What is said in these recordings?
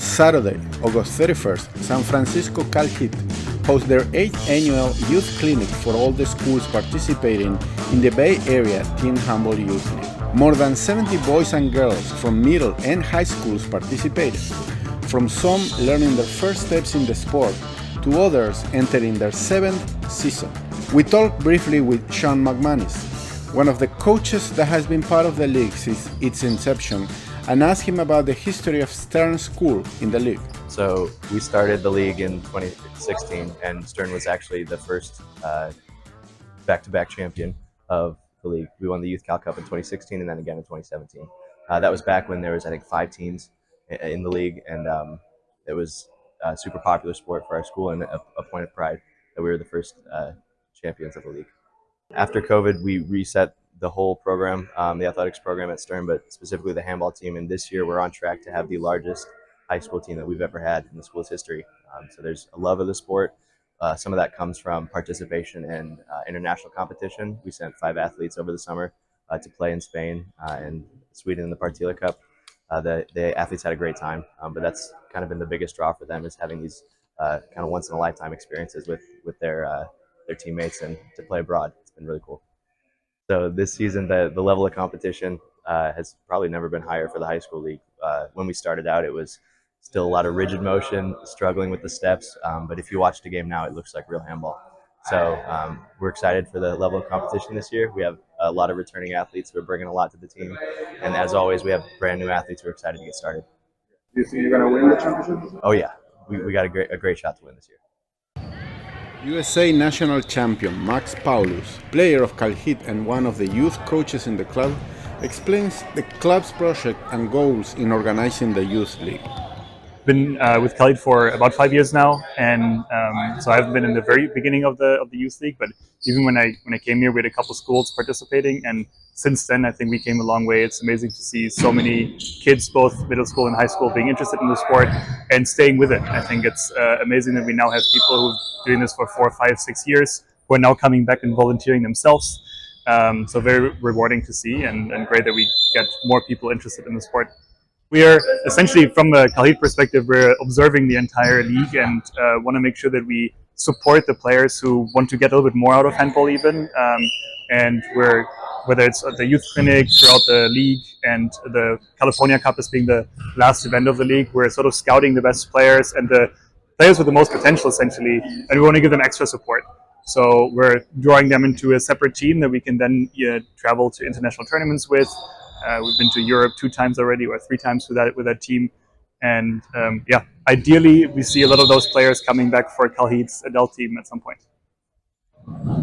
Saturday, August 31st, San Francisco CalHeat hosts their 8th annual youth clinic for all the schools participating in the Bay Area Teen Handball Youth League. More than 70 boys and girls from middle and high schools participated, from some learning their first steps in the sport to others entering their 7th season. We talked briefly with Sean McManis, one of the coaches that has been part of the league since its inception, and asked him about the history of Sterne School in the league. So we started the league in 2016, and Sterne was actually the first back-to-back champion of the league. We won the Youth Cal Cup in 2016 and then again in 2017. That was back when there was, I think, 5 teams in the league, and it was a super popular sport for our school and a point of pride that we were the first champions of the league. After COVID, we reset the whole program, the athletics program at Sterne, but specifically the handball team. And this year we're on track to have the largest high school team that we've ever had in the school's history. So there's a love of the sport. Some of that comes from participation in international competition. We sent 5 athletes over the summer to play in Spain and Sweden in the Partilla Cup. The athletes had a great time, but that's kind of been the biggest draw for them, is having these kind of once-in-a-lifetime experiences with their teammates and to play abroad. It's been really cool. So this season, the level of competition has probably never been higher for the high school league. When we started out, it was still a lot of rigid motion, struggling with the steps. But if you watch the game now, it looks like real handball. So we're excited for the level of competition this year. We have a lot of returning athletes who are bringing a lot to the team. And as always, we have brand new athletes who are excited to get started. Do you think you're going to win the championship? Oh yeah, we got a great shot to win this year. USA national champion Max Paulus, player of CalHeat and one of the youth coaches in the club, explains the club's project and goals in organizing the youth league. Been with CalHeat for about 5 years now, and so I've been in the very beginning of the youth league. But even when I came here, we had a couple schools participating, and since then I think we came a long way. It's amazing to see so many kids, both middle school and high school, being interested in the sport and staying with it. I think it's amazing that we now have people who've been doing this for 4, 5, 6 years who are now coming back and volunteering themselves. So very rewarding to see, and great that we get more people interested in the sport. We are essentially, from a CalHeat perspective, we're observing the entire league and want to make sure that we support the players who want to get a little bit more out of handball even. And we're, whether it's the youth clinic throughout the league and the California Cup as being the last event of the league, we're sort of scouting the best players and the players with the most potential essentially, and we want to give them extra support. So we're drawing them into a separate team that we can then travel to international tournaments with. We've been to Europe 2 times already, or 3 times with that team, and ideally we see a lot of those players coming back for CalHeat's adult team at some point.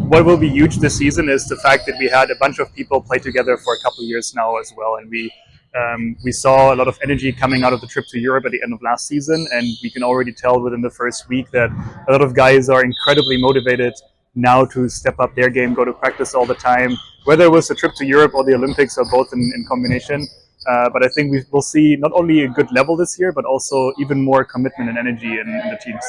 What will be huge this season is the fact that we had a bunch of people play together for a couple of years now as well, and we saw a lot of energy coming out of the trip to Europe at the end of last season, and we can already tell within the first week that a lot of guys are incredibly motivated now to step up their game, go to practice all the time, whether it was the trip to Europe or the Olympics or both in combination. But I think we will see not only a good level this year, but also even more commitment and energy in the teams.